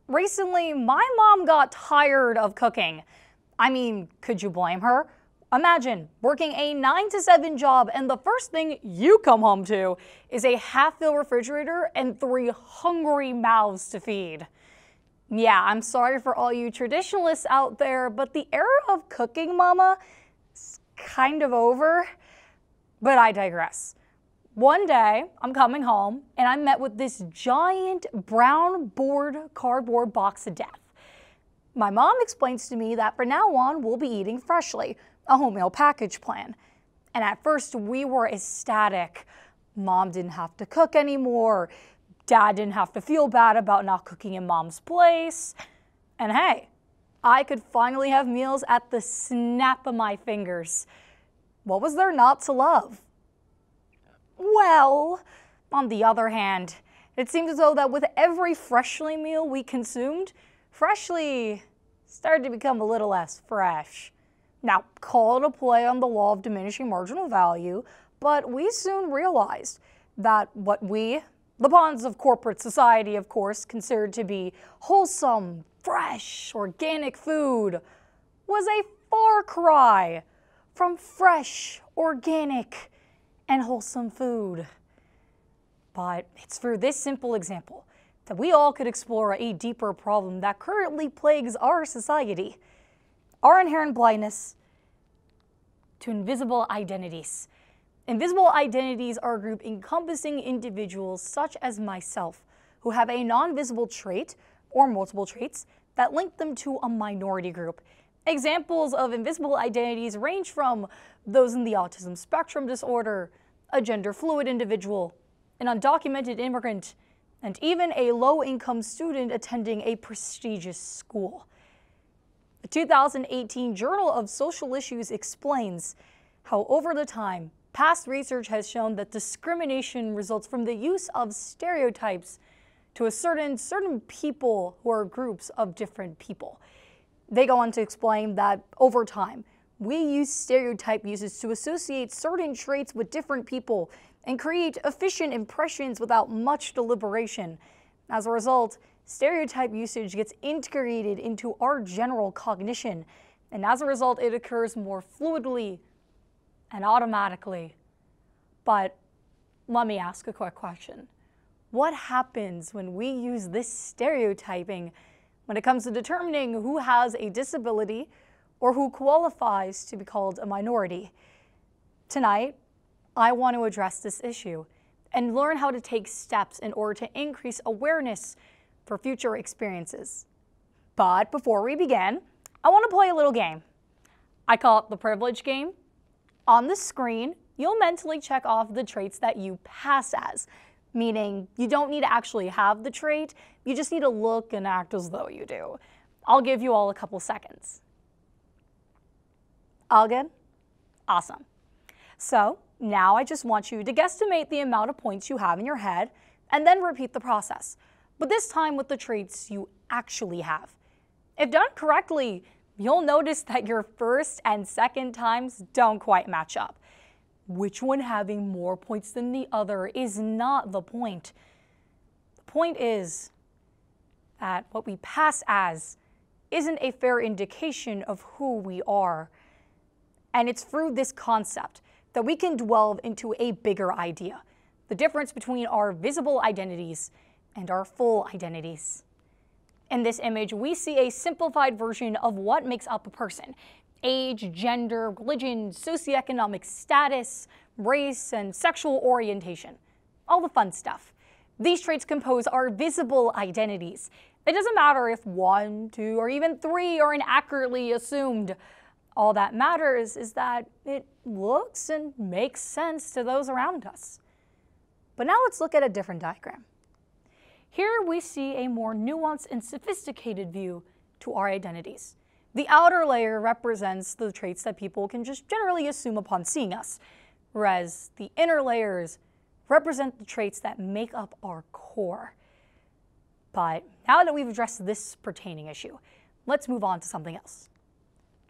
Recently, my mom got tired of cooking. I mean, could you blame her? Imagine working a 9 to 7 job and the first thing you come home to is a half-filled refrigerator and 3 hungry mouths to feed. Yeah, I'm sorry for all you traditionalists out there, but the era of cooking mama is kind of over. But I digress. One day, I'm coming home and I'm met with this giant brown cardboard box of death. My mom explains to me that from now on, we'll be eating freshly, a home meal package plan. And at first, we were ecstatic. Mom didn't have to cook anymore. Dad didn't have to feel bad about not cooking in mom's place. And hey, I could finally have meals at the snap of my fingers. What was there not to love? Well, on the other hand, it seems as though that with every freshly meal we consumed, freshly started to become a little less fresh. Now, call it a play on the law of diminishing marginal value, but we soon realized that what we, the pawns of corporate society, of course, considered to be wholesome, fresh, organic food, was a far cry from fresh, organic, and wholesome food. But it's through this simple example that we all could explore a deeper problem that currently plagues our society: our inherent blindness to invisible identities. Invisible identities are a group encompassing individuals such as myself who have a non-visible trait or multiple traits that link them to a minority group. Examples of invisible identities range from those in the autism spectrum disorder, a gender-fluid individual, an undocumented immigrant, and even a low-income student attending a prestigious school. The 2018 Journal of Social Issues explains how over the time, past research has shown that discrimination results from the use of stereotypes to a certain people who are groups of different people. They go on to explain that over time, we use stereotype uses to associate certain traits with different people and create efficient impressions without much deliberation. As a result, stereotype usage gets integrated into our general cognition, and as a result, it occurs more fluidly and automatically. But let me ask a quick question. What happens when we use this stereotyping when it comes to determining who has a disability or who qualifies to be called a minority? Tonight, I want to address this issue and learn how to take steps in order to increase awareness for future experiences. But before we begin, I want to play a little game. I call it the privilege game. On the screen, you'll mentally check off the traits that you pass as, meaning you don't need to actually have the trait, you just need to look and act as though you do. I'll give you all a couple seconds. All good? Awesome. So now I just want you to guesstimate the amount of points you have in your head and then repeat the process, but this time with the traits you actually have. If done correctly, you'll notice that your first and second times don't quite match up. Which one having more points than the other is not the point. The point is that what we pass as isn't a fair indication of who we are. And it's through this concept that we can delve into a bigger idea, the difference between our visible identities and our full identities. In this image, we see a simplified version of what makes up a person: age, gender, religion, socioeconomic status, race, and sexual orientation. All the fun stuff. These traits compose our visible identities. It doesn't matter if 1, 2, or even 3 are inaccurately assumed. All that matters is that it looks and makes sense to those around us. But now let's look at a different diagram. Here we see a more nuanced and sophisticated view to our identities. The outer layer represents the traits that people can just generally assume upon seeing us, whereas the inner layers represent the traits that make up our core. But now that we've addressed this pertaining issue, let's move on to something else.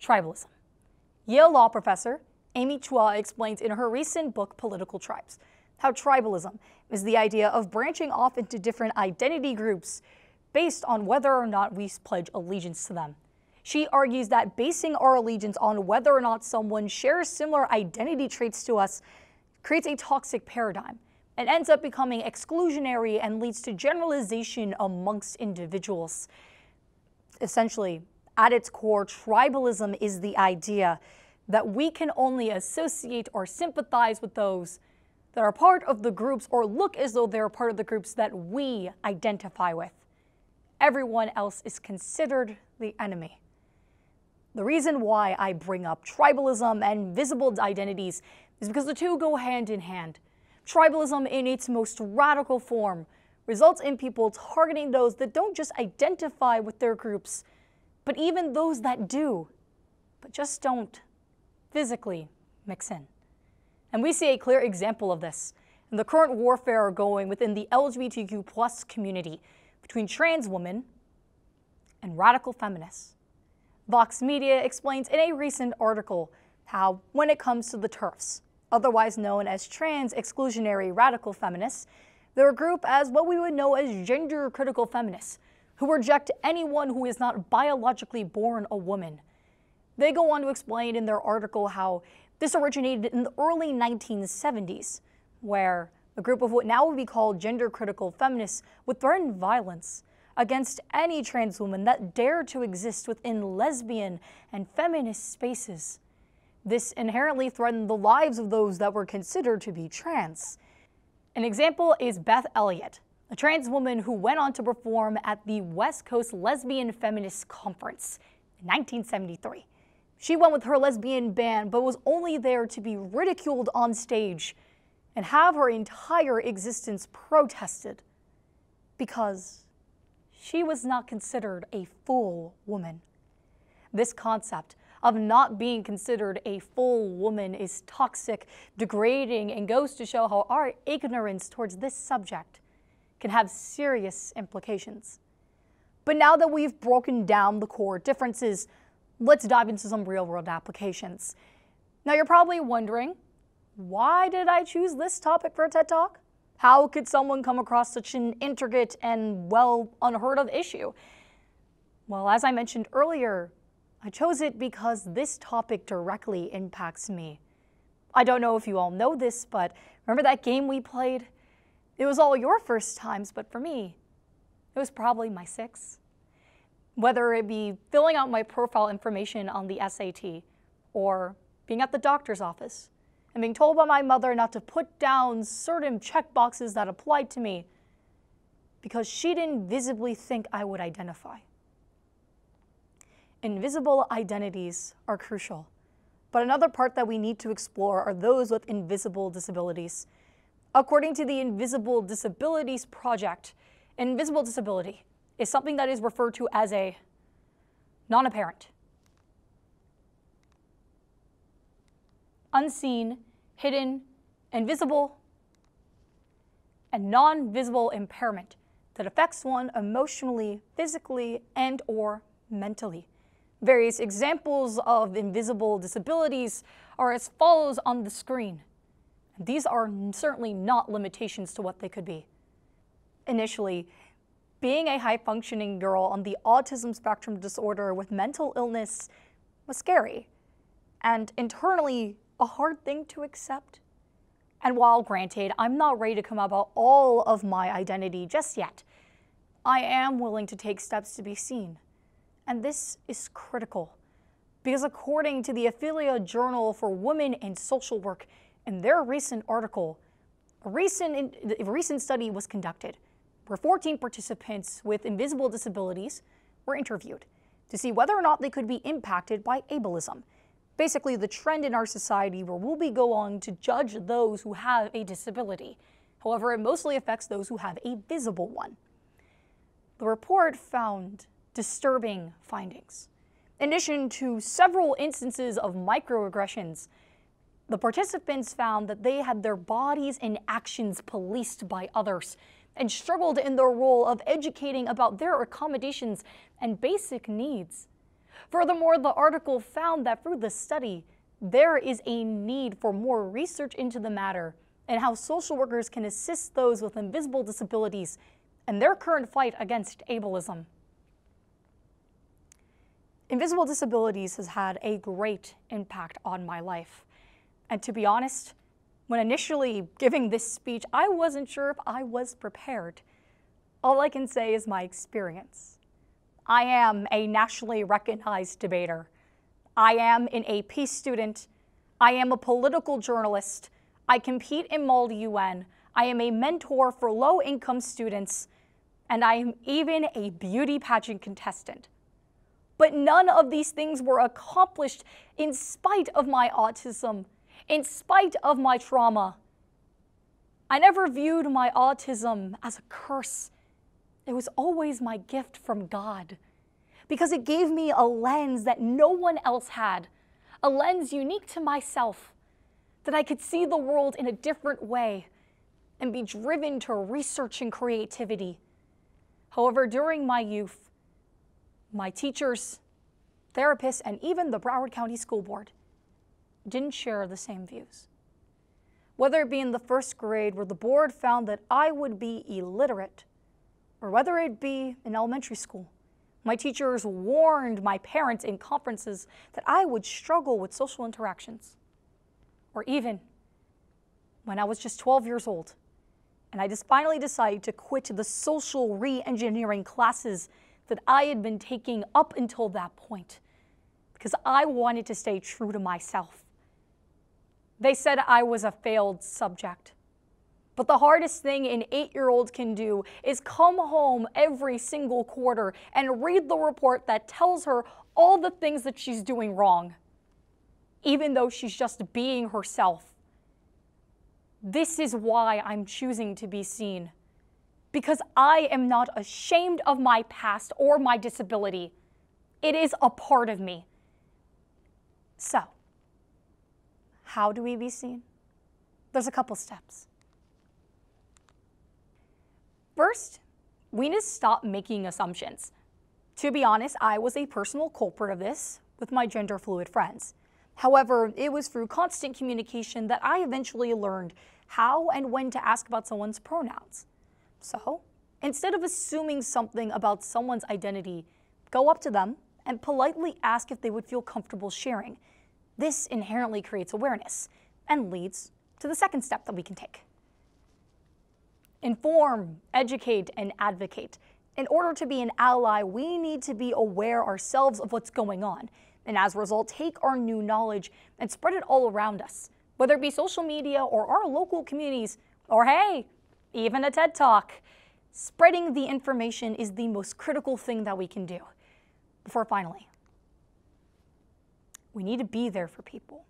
Tribalism. Yale law professor Amy Chua explains in her recent book, Political Tribes, how tribalism is the idea of branching off into different identity groups based on whether or not we pledge allegiance to them. She argues that basing our allegiance on whether or not someone shares similar identity traits to us creates a toxic paradigm and ends up becoming exclusionary and leads to generalization amongst individuals. Essentially, at its core, tribalism is the idea that we can only associate or sympathize with those that are part of the groups or look as though they're part of the groups that we identify with. Everyone else is considered the enemy. The reason why I bring up tribalism and visible identities is because the two go hand in hand. Tribalism in its most radical form results in people targeting those that don't just identify with their groups, but even those that do, but just don't physically mix in. And we see a clear example of this in the current warfare going within the LGBTQ+ community between trans women and radical feminists. Vox Media explains in a recent article how, when it comes to the TERFs, otherwise known as trans exclusionary radical feminists, they're a group as what we would know as gender-critical feminists, who reject anyone who is not biologically born a woman. They go on to explain in their article how this originated in the early 1970s, where a group of what now would be called gender-critical feminists would threaten violence against any trans woman that dared to exist within lesbian and feminist spaces. This inherently threatened the lives of those that were considered to be trans. An example is Beth Elliott, a trans woman who went on to perform at the West Coast Lesbian Feminist Conference in 1973. She went with her lesbian band, but was only there to be ridiculed on stage and have her entire existence protested because she was not considered a full woman. This concept of not being considered a full woman is toxic, degrading, and goes to show how our ignorance towards this subject can have serious implications. But now that we've broken down the core differences, let's dive into some real-world applications. Now you're probably wondering, why did I choose this topic for a TED Talk? How could someone come across such an intricate and, well, unheard of issue? Well, as I mentioned earlier, I chose it because this topic directly impacts me. I don't know if you all know this, but remember that game we played? It was all your first times, but for me, it was probably my sixth. Whether it be filling out my profile information on the SAT, or being at the doctor's office, and being told by my mother not to put down certain checkboxes that applied to me because she didn't visibly think I would identify. Invisible identities are crucial, but another part that we need to explore are those with invisible disabilities. According to the Invisible Disabilities Project, invisible disability is something that is referred to as a non-apparent, unseen, hidden, invisible, and non-visible impairment that affects one emotionally, physically, and/or mentally. Various examples of invisible disabilities are as follows on the screen. These are certainly not limitations to what they could be. Initially, being a high-functioning girl on the autism spectrum disorder with mental illness was scary, and internally a hard thing to accept. And while granted, I'm not ready to come out about all of my identity just yet, I am willing to take steps to be seen. And this is critical, because according to the Affiliate Journal for Women in Social Work, in their recent article, a recent study was conducted where 14 participants with invisible disabilities were interviewed to see whether or not they could be impacted by ableism. Basically, the trend in our society where we'll go on to judge those who have a disability. However, it mostly affects those who have a visible one. The report found disturbing findings. In addition to several instances of microaggressions, the participants found that they had their bodies and actions policed by others and struggled in their role of educating about their accommodations and basic needs. Furthermore, the article found that through the study, there is a need for more research into the matter and how social workers can assist those with invisible disabilities and their current fight against ableism. Invisible disabilities has had a great impact on my life. And to be honest, when initially giving this speech, I wasn't sure if I was prepared. All I can say is my experience. I am a nationally recognized debater. I am an AP student. I am a political journalist. I compete in Malta UN. I am a mentor for low-income students. And I am even a beauty pageant contestant. But none of these things were accomplished in spite of my autism, in spite of my trauma. I never viewed my autism as a curse. It was always my gift from God, because it gave me a lens that no one else had, a lens unique to myself, that I could see the world in a different way and be driven to research and creativity. However, during my youth, my teachers, therapists, and even the Broward County School Board didn't share the same views. Whether it be in the first grade where the board found that I would be illiterate, or whether it be in elementary school, my teachers warned my parents in conferences that I would struggle with social interactions. Or even when I was just 12 years old, and I just finally decided to quit the social re-engineering classes that I had been taking up until that point, because I wanted to stay true to myself. They said I was a failed subject. But the hardest thing an 8-year-old can do is come home every single quarter and read the report that tells her all the things that she's doing wrong, even though she's just being herself. This is why I'm choosing to be seen, because I am not ashamed of my past or my disability. It is a part of me. So, how do we be seen? There's a couple steps. First, we need to stop making assumptions. To be honest, I was a personal culprit of this with my gender fluid friends. However, it was through constant communication that I eventually learned how and when to ask about someone's pronouns. So, instead of assuming something about someone's identity, go up to them and politely ask if they would feel comfortable sharing. This inherently creates awareness and leads to the second step that we can take. Inform, educate, and advocate. In order to be an ally, we need to be aware ourselves of what's going on, and as a result, take our new knowledge and spread it all around us, whether it be social media or our local communities, or hey, even a TED Talk. Spreading the information is the most critical thing that we can do. Before finally, we need to be there for people.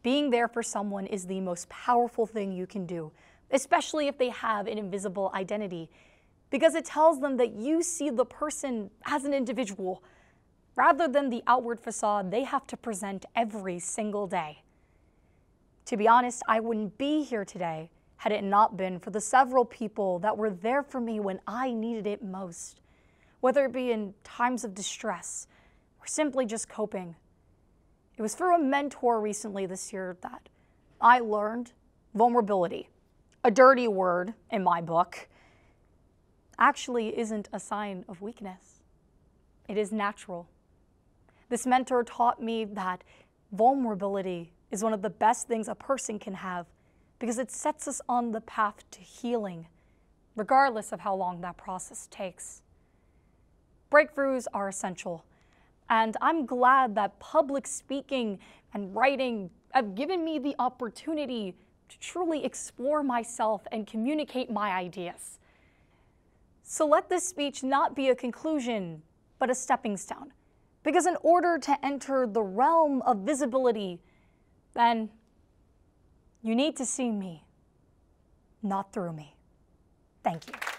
Being there for someone is the most powerful thing you can do, especially if they have an invisible identity, because it tells them that you see the person as an individual, rather than the outward facade they have to present every single day. To be honest, I wouldn't be here today had it not been for the several people that were there for me when I needed it most, whether it be in times of distress or simply just coping. It was through a mentor recently this year that I learned vulnerability, a dirty word in my book, actually isn't a sign of weakness. It is natural. This mentor taught me that vulnerability is one of the best things a person can have because it sets us on the path to healing, regardless of how long that process takes. Breakthroughs are essential, and I'm glad that public speaking and writing have given me the opportunity to truly explore myself and communicate my ideas. So let this speech not be a conclusion, but a stepping stone. Because in order to enter the realm of visibility, then you need to see me, not through me. Thank you.